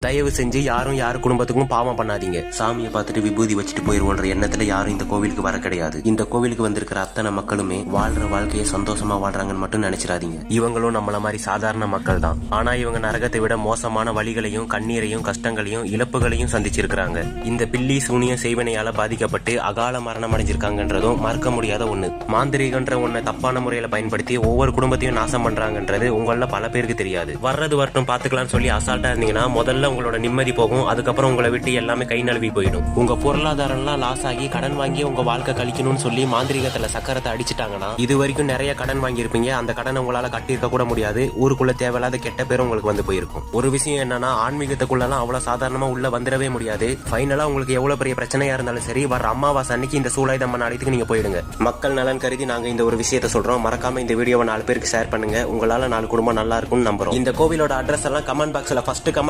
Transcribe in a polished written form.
தயவு செஞ்சு யாரும் யாரு குடும்பத்துக்கும் பாவம் பண்ணாதீங்க. சாமியை பார்த்துட்டு விபூதி வச்சுட்டு போயிருவோன்ற எண்ணத்துல யாரும் இந்த கோவிலுக்கு வர கிடையாது. இந்த கோவிலுக்கு வந்திருக்கிற அத்தனை மக்களுமே வாழ்ற வாழ்க்கையை சந்தோஷமா வாழ்றாங்கன்னு மட்டும் நினைச்சிடாதீங்க. இவங்களும் நம்மள மாதிரி சாதாரண மக்கள் தான். ஆனா இவங்க நரகத்தை விட மோசமான வழிகளையும் கண்ணீரையும் கஷ்டங்களையும் இழப்புகளையும் சந்திச்சிருக்காங்க. இந்த பில்லி சூனியம் செய்வனையால பாதிக்கப்பட்டு அகால மரணம் அடைஞ்சிருக்காங்கன்றதும் மறக்க முடியாத ஒண்ணு. மாந்திரிகன்ற ஒன்ன தப்பான முறையில பயன்படுத்தி ஒவ்வொரு குடும்பத்தையும் நாசம் பண்றாங்கன்றது உங்கள பல பேருக்கு தெரியாது. வர்றது வரட்டும் பாத்துக்கலாம்னு சொல்லி அசால்ட்டா இருந்தீங்கன்னா முதல்ல உங்களோட நிம்மதி போகும். அதுக்கப்புறம் உங்களை விட்டு எல்லாமே கை நழுவி போயிடும். உங்க பொருளாதாரம் எல்லாம் லாஸ் ஆகி கடன் வாங்கி உங்க வாழ்க்கை கழிக்கணும்னு சொல்லி மாந்திரிகத்துல சக்கரத்தை அடிச்சுட்டாங்கன்னா இது வரைக்கும் நிறைய கடன் வாங்கி இருப்பீங்க. அந்த கடனை உங்களால கட்டியிருக்க கூட முடியாது. ஊருக்குள்ள தேவையில்லாத கெட்ட பேரும் உங்களுக்கு வந்து போயிருக்கும். ஒரு விஷயம் என்னன்னா ஆன்மீகத்துக்குள்ளலாம் அவ்வளவு சாதாரணமா உள்ள வந்துடவே முடியாது. ஃபைனலா உங்களுக்கு எவ்வளவு பெரிய பிரச்சனையா இருந்தாலும் சரி வர அமாவாசை அன்னைக்கு இந்த சூலாயுதம்மன் ஆலயத்துக்கு நீங்க போயிடுங்க. மக்கள் நலன் கருதி நாங்க இந்த ஒரு விஷயத்த சொல்றோம். மறக்காம இந்த வீடியோவை 4 பேருக்கு ஷேர் பண்ணுங்க. உங்களால 4 குடும்பம் நல்லா இருக்கும்னு நம்புறோம். இந்த கோவிலோட அட்ரஸ் எல்லாம் கமெண்ட் பாக்ஸ்ல ஃபர்ஸ்ட் கமெண்ட்